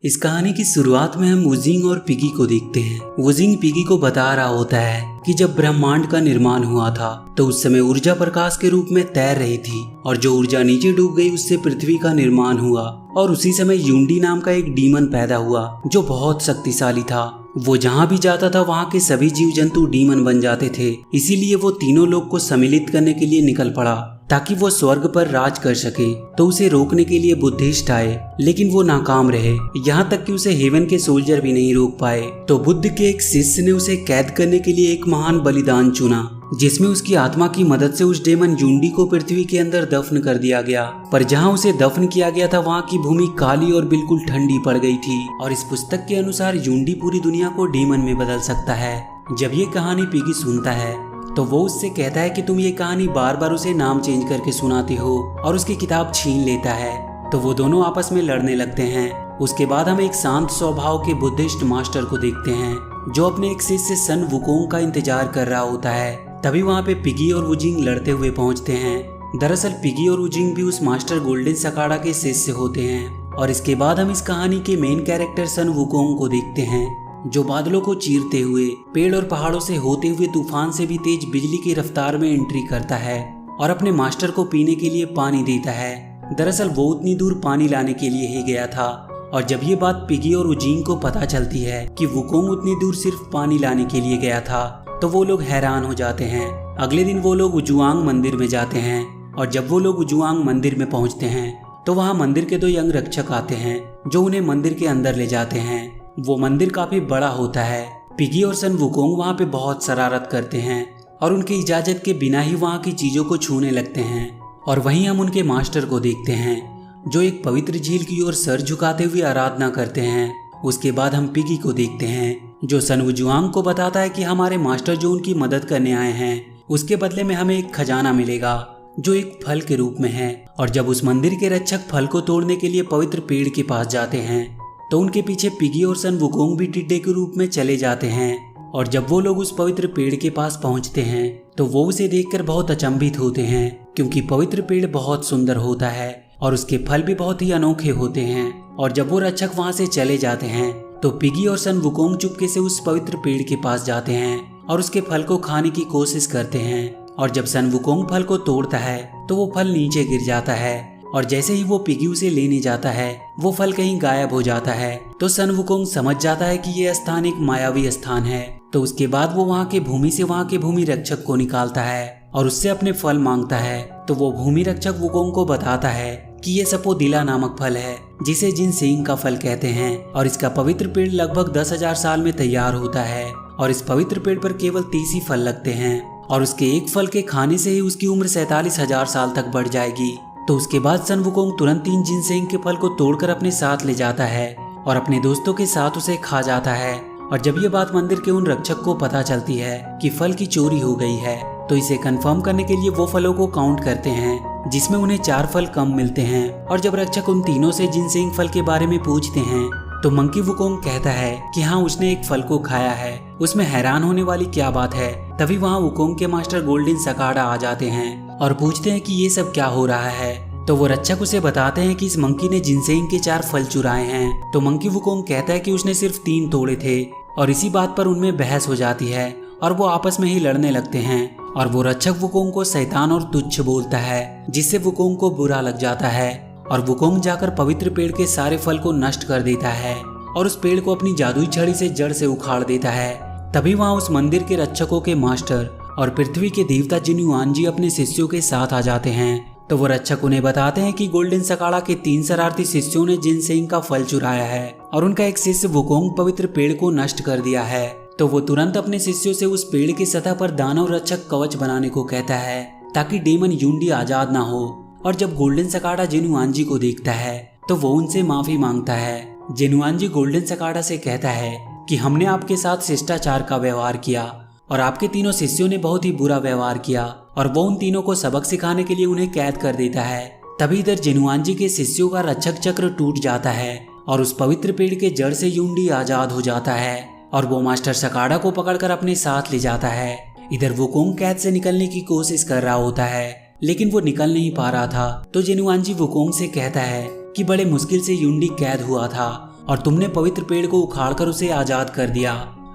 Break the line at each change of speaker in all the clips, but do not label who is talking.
इस कहानी की शुरुआत में हम वुजिंग और पिगी को देखते हैं। वुजिंग पिगी को बता रहा होता है कि जब ब्रह्मांड का निर्माण हुआ था तो उस समय ऊर्जा प्रकाश के रूप में तैर रही थी और जो ऊर्जा नीचे डूब गई उससे पृथ्वी का निर्माण हुआ। और उसी समय यूंडी नाम का एक डीमन पैदा हुआ जो बहुत शक्तिशाली था। वो जहाँ भी जाता था वहाँ के सभी जीव जंतु डीमन बन जाते थे। इसीलिए वो तीनों लोग को सम्मिलित करने के लिए निकल पड़ा ताकि वो स्वर्ग पर राज कर सके। तो उसे रोकने के लिए बुद्धिस्ट आए लेकिन वो नाकाम रहे, यहाँ तक कि उसे हेवन के सोल्जर भी नहीं रोक पाए। तो बुद्ध के एक शिष्य ने उसे कैद करने के लिए एक महान बलिदान चुना जिसमें उसकी आत्मा की मदद से उस डेमन यूंडी को पृथ्वी के अंदर दफन कर दिया गया। पर जहाँ उसे दफन किया गया था वहाँ की भूमि काली और बिल्कुल ठंडी पड़ गई थी। और इस पुस्तक के अनुसार यूंडी पूरी दुनिया को डेमन में बदल सकता है। जब ये कहानी पिगी सुनता है तो वो उससे कहता है कि तुम ये कहानी बार बार उसे नाम चेंज करके सुनाती हो और उसकी किताब छीन लेता है। तो वो दोनों आपस में लड़ने लगते हैं। उसके बाद हम एक शांत स्वभाव के बुद्धिस्ट मास्टर को देखते हैं जो अपने एक शिष्य सन वुकोंग का इंतजार कर रहा होता है। तभी वहाँ पे पिगी और वुजिंग लड़ते हुए पहुँचते हैं। दरअसल पिगी और वुजिंग भी उस मास्टर गोल्डन सकाड़ा के शिष्य होते हैं। और इसके बाद हम इस कहानी के मेन कैरेक्टर सन वुकोंग को देखते हैं जो बादलों को चीरते हुए पेड़ और पहाड़ों से होते हुए तूफान से भी तेज बिजली की रफ्तार में एंट्री करता है और अपने मास्टर को पीने के लिए पानी देता है। दरअसल वो उतनी दूर पानी लाने के लिए ही गया था। और जब ये बात पिगी और वुजिंग को पता चलती है कि वुकोंग उतनी दूर सिर्फ पानी लाने के लिए गया था तो वो लोग हैरान हो जाते हैं। अगले दिन वो लोग वुजुआंग मंदिर में जाते हैं और जब वो लोग वुजुआंग मंदिर में पहुंचते हैं तो वहाँ मंदिर के 2 यंग रक्षक आते हैं जो उन्हें मंदिर के अंदर ले जाते हैं। वो मंदिर काफी बड़ा होता है। पिगी और सन वुकोंग वहाँ पे बहुत शरारत करते हैं और उनकी इजाजत के बिना ही वहाँ की चीजों को छूने लगते हैं। और वहीं हम उनके मास्टर को देखते हैं जो एक पवित्र झील की ओर सर झुकाते हुए आराधना करते हैं। उसके बाद हम पिगी को देखते हैं जो सन वुजुआंग को बताता है कि हमारे मास्टर जो उनकी मदद करने आए हैं उसके बदले में हमें एक खजाना मिलेगा जो एक फल के रूप में है। और जब उस मंदिर के रक्षक फल को तोड़ने के लिए पवित्र पेड़ के पास जाते हैं तो उनके पीछे पिगी और सन वुकोंग भी टिड्डे के रूप में चले जाते हैं। और जब वो लोग उस पवित्र पेड़ के पास पहुंचते हैं तो वो उसे देखकर बहुत अचंभित होते हैं क्योंकि पवित्र पेड़ बहुत सुंदर होता है और उसके फल भी बहुत ही अनोखे होते हैं। और जब वो रक्षक वहां से चले जाते हैं तो पिगी और सन वुकोंग चुपके से उस पवित्र पेड़ के पास जाते हैं और उसके फल को खाने की कोशिश करते हैं। और जब सन वुकोंग फल को तोड़ता है तो वो फल नीचे गिर जाता है और जैसे ही वो पिगी उसे लेने जाता है वो फल कहीं गायब हो जाता है। तो सन वुकोंग समझ जाता है कि ये स्थान एक मायावी स्थान है। तो उसके बाद वो वहाँ के भूमि से वहाँ के भूमि रक्षक को निकालता है और उससे अपने फल मांगता है। तो वो भूमि रक्षक वुकोंग को बताता है कि ये सपोदिला नामक फल है जिसे जिनसेंग का फल कहते हैं और इसका पवित्र पेड़ लगभग 10,000 साल में तैयार होता है। और इस पवित्र पेड़ पर केवल 30 ही फल लगते हैं और उसके एक फल के खाने से ही उसकी उम्र 47,000 साल तक बढ़ जाएगी। तो उसके बाद सन वुकोंग तुरंत 3 जिनसेंग के फल को तोड़कर अपने साथ ले जाता है और अपने दोस्तों के साथ उसे खा जाता है। और जब ये बात मंदिर के उन रक्षक को पता चलती है कि फल की चोरी हो गई है तो इसे कंफर्म करने के लिए वो फलों को काउंट करते हैं जिसमें उन्हें 4 फल कम मिलते हैं। और जब रक्षक उन तीनों से जिनसेंग फल के बारे में पूछते हैं तो मंकी वुकोंग कहता है कि हाँ उसने एक फल को खाया है, उसमें हैरान होने वाली क्या बात है। तभी वहाँ वुकोंग के मास्टर गोल्डन सकाड़ा आ जाते हैं और पूछते हैं कि ये सब क्या हो रहा है। तो वो रक्षक उसे बताते हैं कि इस मंकी ने जिनसेंग के 4 फल चुराए हैं। तो मंकी वुकोंग कहता है कि उसने सिर्फ 3 तोड़े थे और इसी बात पर उनमें बहस हो जाती है और वो आपस में ही लड़ने लगते हैं। और वो रक्षक वुकोंग को शैतान और तुच्छ बोलता है जिससे वुकोंग को बुरा लग जाता है और वुकोंग जाकर पवित्र पेड़ के सारे फल को नष्ट कर देता है और उस पेड़ को अपनी जादुई छड़ी से जड़ से उखाड़ देता है। तभी वहाँ उस मंदिर के रक्षकों के मास्टर और पृथ्वी के देवता जिन्युआनजी अपने शिष्यों के साथ आ जाते हैं। तो वो रक्षक उन्हें बताते हैं कि गोल्डन सकाड़ा के 3 शरारती शिष्यों ने जिनसेंग का फल चुराया है और उनका एक शिष्य वुकोंग पवित्र पेड़ को नष्ट कर दिया है। तो वो तुरंत अपने शिष्यों से उस पेड़ की सतह पर दानव रक्षक कवच बनाने को कहता है ताकि डेमन यूंडी आजाद ना हो। और जब गोल्डन सकाड़ा जिन्युआनजी को देखता है तो वो उनसे माफी मांगता है। जिन्युआनजी गोल्डन सकाड़ा से कहता है कि हमने आपके साथ शिष्टाचार का व्यवहार किया और आपके तीनों शिष्यों ने बहुत ही बुरा व्यवहार किया। और वो उन तीनों को सबक सिखाने के लिए उन्हें कैद कर देता है। तभी इधर जिन्युआनजी के शिष्यों का रक्षक चक्र टूट जाता है और उस पवित्र पेड़ के जड़ से यूंडी आजाद हो जाता है और वो मास्टर सकाड़ा को पकड़कर अपने साथ ले जाता है। इधर वुकोंग कैद से निकलने की कोशिश कर रहा होता है लेकिन वो निकल नहीं पा रहा था। तो जिन्युआनजी वुकोंग से कहता है कि बड़े मुश्किल से यूंडी कैद हुआ था और तुमने पवित्र पेड़ को उखाड़कर उसे आजाद कर दिया।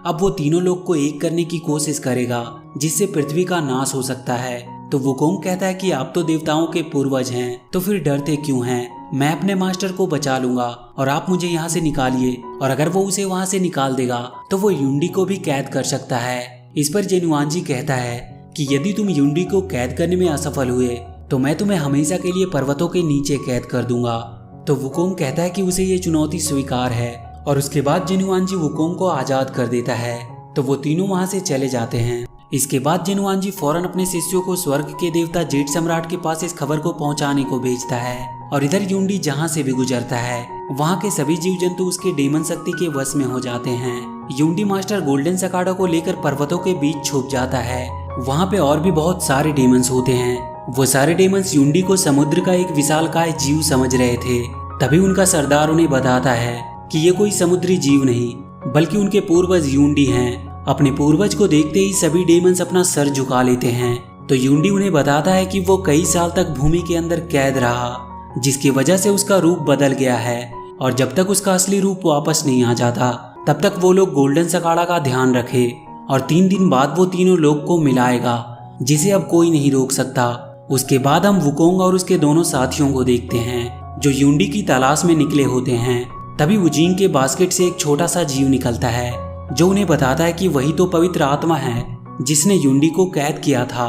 अब वो तीनों लोग को एक करने की कोशिश करेगा जिससे पृथ्वी का नाश हो सकता है। तो वुकोंग कहता है कि आप तो देवताओं के पूर्वज हैं, तो फिर डरते क्यों हैं? मैं अपने मास्टर को बचा लूंगा और आप मुझे यहाँ से निकालिए। और अगर वो उसे वहाँ से निकाल देगा तो वो युंडी को भी कैद कर सकता है। इस पर जेनुआनजी कहता है कि यदि तुम युंडी को कैद करने में असफल हुए तो मैं तुम्हें हमेशा के लिए पर्वतों के नीचे कैद कर दूंगा। तो वुकोंग कहता है कि उसे ये चुनौती स्वीकार है और उसके बाद जेनुआनजी वुकोंग को आजाद कर देता है। तो वो तीनों वहाँ से चले जाते हैं। इसके बाद जेनुआनजी फौरन अपने शिष्यों को स्वर्ग के देवता जेड सम्राट के पास इस खबर को पहुंचाने को भेजता है। और इधर युंडी जहाँ से भी गुजरता है वहाँ के सभी जीव जंतु उसके डेमन शक्ति के वश में हो जाते हैं। युंडी मास्टर गोल्डन सकाडा को लेकर पर्वतों के बीच छुप जाता है। वहाँ पे और भी बहुत सारे डेमंस होते हैं। वो सारे डेमंस युंडी को समुद्र का एक विशालकाय जीव समझ रहे थे। तभी उनका सरदार उन्हें बताता है कि ये कोई समुद्री जीव नहीं बल्कि उनके पूर्वज युंडी हैं। अपने पूर्वज को देखते ही सभी डेमंस अपना सर झुका लेते हैं। तो युंडी उन्हें बताता है कि वो कई साल तक भूमि के अंदर कैद रहा, जिसकी वजह से उसका रूप बदल गया है और जब तक उसका असली रूप वापस नहीं आ जाता तब तक वो लोग गोल्डन सकाडा का ध्यान रखे और 3 दिन बाद वो तीनों लोग को मिलाएगा जिसे अब कोई नहीं रोक सकता। उसके बाद हम वुकोंग और उसके दोनों साथियों को देखते हैं जो युंडी की तलाश में निकले होते हैं। तभी वुजिंग के बास्केट से एक छोटा सा जीव निकलता है जो उन्हें बताता है कि वही तो पवित्र आत्मा है जिसने युंडी को कैद किया था।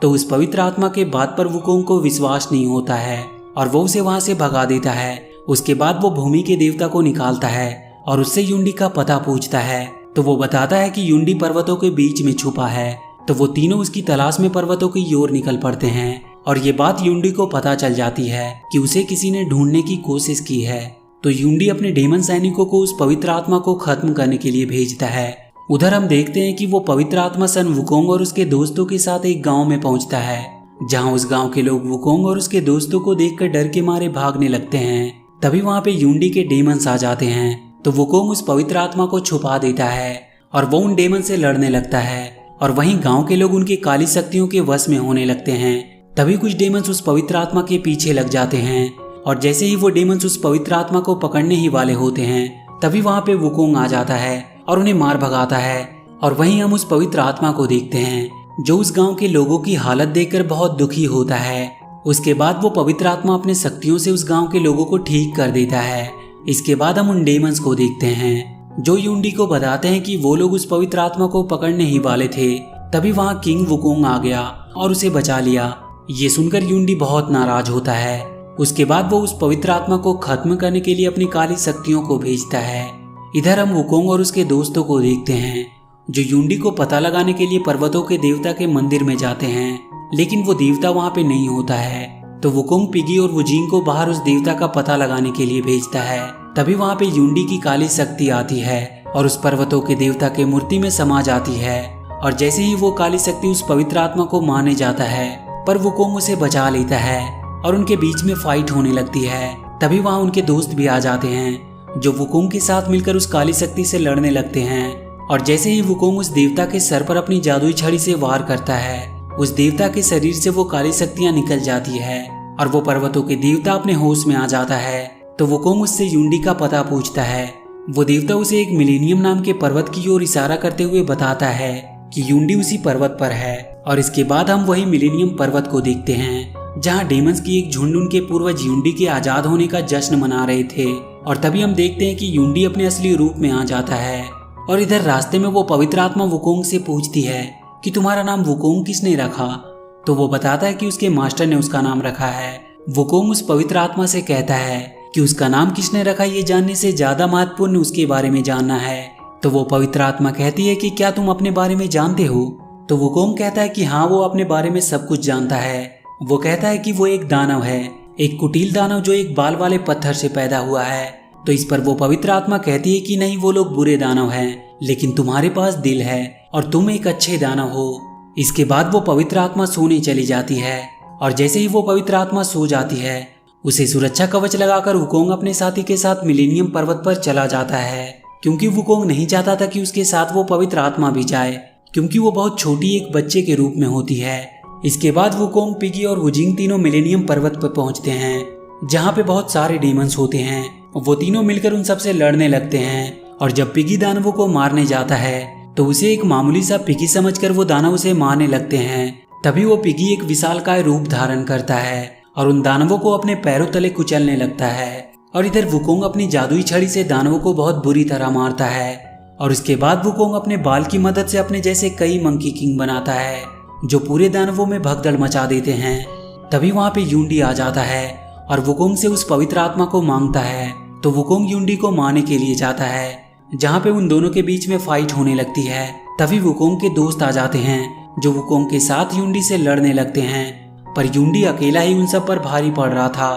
तो उस पवित्र आत्मा के बात पर वुकोंग को विश्वास नहीं होता है और वो उसे वहां से भगा देता है। उसके बाद वो भूमि के देवता को निकालता है और उससे युंडी का पता पूछता है। तो वो बताता है कि युंडी पर्वतों के बीच में छुपा है। तो वो तीनों उसकी तलाश में पर्वतों की ओर निकल पड़ते हैं और ये बात युंडी को पता चल जाती है कि उसे किसी ने ढूंढने की कोशिश की है। तो युंडी अपने डेमन सैनिकों को उस पवित्र आत्मा को खत्म करने के लिए भेजता है। उधर हम देखते हैं कि वो पवित्र आत्मा सन वुकोंग और उसके दोस्तों के साथ एक गांव में पहुंचता है, जहां उस गांव के लोग वुकोंग और उसके दोस्तों को देखकर डर के मारे भागने लगते हैं। तभी वहां पे युंडी के डेमंस आ जाते हैं। तो वुकोंग उस पवित्र आत्मा को छुपा देता है और वो उन डेमन से लड़ने लगता है और वहीं गांव के लोग उनकी काली शक्तियों के वश में होने लगते हैं। तभी कुछ डेमंस उस पवित्र आत्मा के पीछे लग जाते हैं और जैसे ही वो डेमंस उस पवित्र आत्मा को पकड़ने ही वाले होते हैं तभी वहां पे वुकोंग आ जाता है और उन्हें मार भगाता है। और वहीं हम उस पवित्र आत्मा को देखते हैं जो उस गांव के लोगों की हालत देखकर बहुत दुखी होता है। उसके बाद वो पवित्र आत्मा अपने शक्तियों से उस गांव के लोगों को ठीक कर देता है। इसके बाद हम उन डेमंस को देखते हैं जो युंडी को बताते हैं कि वो लोग उस पवित्र आत्मा को पकड़ने ही वाले थे। तभी वहां किंग वुकोंग आ गया और उसे बचा लिया। ये सुनकर युंडी बहुत नाराज होता है। उसके बाद वो उस पवित्र आत्मा को खत्म करने के लिए अपनी काली शक्तियों को भेजता है। इधर हम वुकोंग और उसके दोस्तों को देखते हैं जो युंडी को पता लगाने के लिए पर्वतों के देवता के मंदिर में जाते हैं, लेकिन वो देवता वहां पे नहीं होता है। तो वुकोंग पिगी और वुजिंग को बाहर उस देवता का पता लगाने के लिए भेजता है। तभी वहां पे युंडी की काली शक्ति आती है और उस पर्वतों के देवता के मूर्ति में समा जाती है। और जैसे ही वो काली शक्ति उस पवित्र आत्मा को मारने जाता है पर वुकोंग उसे बचा लेता है और उनके बीच में फाइट होने लगती है। तभी वहां उनके दोस्त भी आ जाते हैं जो वुकोंग के साथ मिलकर उस काली शक्ति से लड़ने लगते हैं। और जैसे ही वुकोंग उस देवता के सर पर अपनी जादुई छड़ी से वार करता है उस देवता के शरीर से वो काली शक्तियां निकल जाती है और वो पर्वतों के देवता अपने होश में आ जाता है। तो वुकोंग उससे युंडी का पता पूछता है। वो देवता उसे एक मिलेनियम नाम के पर्वत की ओर इशारा करते हुए बताता है कि युंडी उसी पर्वत पर है। और इसके बाद हम वही मिलेनियम पर्वत को देखते हैं जहाँ डेमंस की एक झुंड उनके पूर्वज युंडी के आजाद होने का जश्न मना रहे थे। और तभी हम देखते हैं कि युंडी अपने असली रूप में आ जाता है। और इधर रास्ते में वो पवित्र आत्मा वुकोंग से पूछती है कि तुम्हारा नाम वुकोंग किसने रखा? तो वो बताता है कि उसके मास्टर ने उसका नाम रखा है। वुकोंग उस पवित्र आत्मा से कहता है कि उसका नाम किसने रखा ये जानने से ज्यादा महत्वपूर्ण उसके बारे में जानना है। तो वो पवित्र आत्मा कहती है कि क्या तुम अपने बारे में जानते हो? तो वुकोंग कहता है कि हाँ, वो अपने बारे में सब कुछ जानता है। वो कहता है कि वो एक दानव है, एक कुटिल दानव जो एक बाल वाले पत्थर से पैदा हुआ है। तो इस पर वो पवित्र आत्मा कहती है कि नहीं, वो लोग बुरे दानव हैं, लेकिन तुम्हारे पास दिल है और तुम एक अच्छे दानव हो। इसके बाद वो पवित्र आत्मा सोने चली जाती है और जैसे ही वो पवित्र आत्मा सो जाती है उसे सुरक्षा कवच लगाकर वुकोंग अपने साथी के साथ मिलेनियम पर्वत पर चला जाता है, क्योंकि वुकोंग नहीं चाहता था कि उसके साथ वो पवित्र आत्मा भी जाए, क्योंकि वो बहुत छोटी एक बच्चे के रूप में होती है। इसके बाद वुकोंग, पिगी और वुजिंग तीनों मिलेनियम पर्वत पर पहुंचते हैं जहाँ पे बहुत सारे डेमंस होते हैं वो तीनों मिलकर उन सबसे लड़ने लगते हैं। और जब पिगी दानवों को मारने जाता है तो उसे एक मामूली सा पिगी समझकर वो दानव उसे मारने लगते हैं। तभी वो पिगी एक विशालकाय रूप धारण करता है और उन दानवों को अपने पैरों तले कुचलने लगता है। और इधर वुकोंग अपनी जादुई छड़ी से दानवों को बहुत बुरी तरह मारता है। और उसके बाद वुकोंग अपने बाल की मदद से अपने जैसे कई मंकी किंग बनाता है जो पूरे दानवों में भगदड़ मचा देते हैं। तभी वहाँ पे यूंडी आ जाता है और वुकोंग से उस पवित्र आत्मा को मांगता है। तो वुकोंग यूंडी को मारने के लिए जाता है, जहाँ पे उन दोनों के बीच में फाइट होने लगती है। तभी वुकोंग के दोस्त आ जाते हैं जो वुकोंग के साथ यूंडी से लड़ने लगते हैं। पर यूंडी अकेला ही उन सब पर भारी पड़ रहा था।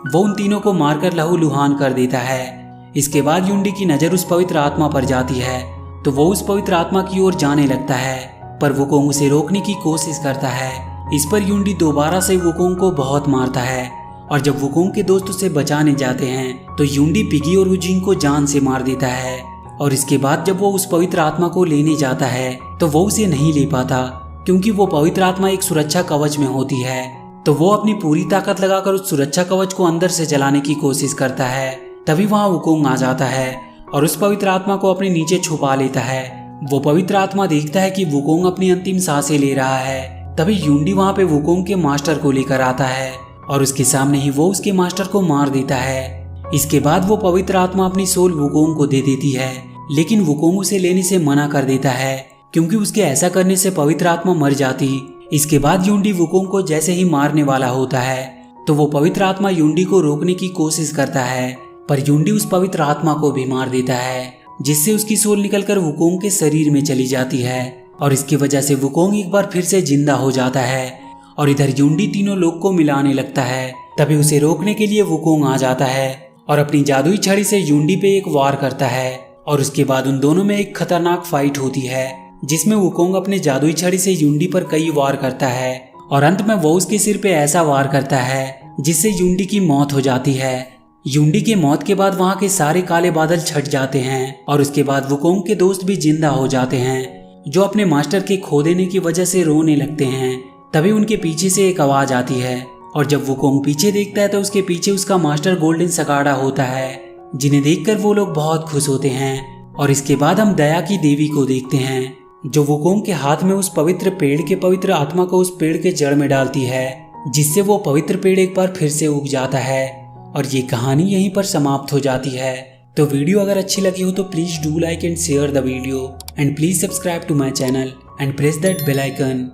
वो उन तीनों को मारकर लहूलुहान कर देता है। इसके बाद यूंडी की नजर उस पवित्र आत्मा पर जाती है तो वो उस पवित्र आत्मा की ओर जाने लगता है, पर वुकोंग उसे रोकने की कोशिश करता है। इस पर यूंडी दोबारा से वुकोंग को बहुत मारता है। और जब वुकोंग के दोस्त उसे बचाने जाते हैं तो यूंडी पिगी और वुजिंग को जान से मार देता है। और इसके बाद जब वो उस पवित्र आत्मा को लेने जाता है तो वो उसे नहीं ले पाता, क्योंकि वो पवित्र आत्मा एक सुरक्षा कवच में होती है। तो वो अपनी पूरी ताकत लगाकर उस सुरक्षा कवच को अंदर से जलाने की कोशिश करता है। तभी वहाँ वुकोंग आ जाता है और उस पवित्र आत्मा को अपने नीचे छुपा लेता है। वो पवित्र आत्मा देखता है कि वुकोंग अपनी अंतिम सांसें ले रहा है। तभी यूंडी वहाँ पे वुकोंग के मास्टर को लेकर आता है और उसके सामने ही वो उसके मास्टर को मार देता है। इसके बाद वो पवित्र आत्मा अपनी सोल वुकोंग को दे देती है, लेकिन वुकोंग उसे लेने से मना कर देता है, क्योंकि उसके ऐसा करने से पवित्र आत्मा मर जाती। इसके बाद यूंडी वुकोंग को जैसे ही मारने वाला होता है तो वो पवित्र आत्मा यूंडी को रोकने की कोशिश करता है, पर यूंडी उस पवित्र आत्मा को भी मार देता है, जिससे उसकी सोल निकलकर वुकोंग के शरीर में चली जाती है। और इसकी वजह से वुकोंग एक बार फिर से जिंदा हो जाता है। और इधर यूंडी तीनों लोग को मिलाने लगता है। तभी उसे रोकने के लिए वुकोंग आ जाता है और अपनी जादुई छड़ी से यूंडी पे एक वार करता है। और उसके बाद उन दोनों में एक खतरनाक फाइट होती है, जिसमें वुकोंग अपने जादुई छड़ी से यूंडी पर कई वार करता है और अंत में वो उसके सिर पे ऐसा वार करता है जिससे यूंडी की मौत हो जाती है। यूंडी के मौत के बाद वहाँ के सारे काले बादल छट जाते हैं और उसके बाद वुकोंग के दोस्त भी जिंदा हो जाते हैं, जो अपने मास्टर के खो देने की वजह से रोने लगते हैं। तभी उनके पीछे से एक आवाज आती है और जब वुकोंग पीछे देखता है तो उसके पीछे उसका मास्टर गोल्डन सकाड़ा होता है, जिन्हें देखकर वो लोग बहुत खुश होते हैं। और इसके बाद हम दया की देवी को देखते हैं, जो वुकोंग के हाथ में उस पवित्र पेड़ के पवित्र आत्मा को उस पेड़ के जड़ में डालती है, जिससे वो पवित्र पेड़ एक बार फिर से उग जाता है। और ये कहानी यहीं पर समाप्त हो जाती है। तो वीडियो अगर अच्छी लगी हो तो please do like and share the video and please subscribe to my channel and press that bell icon.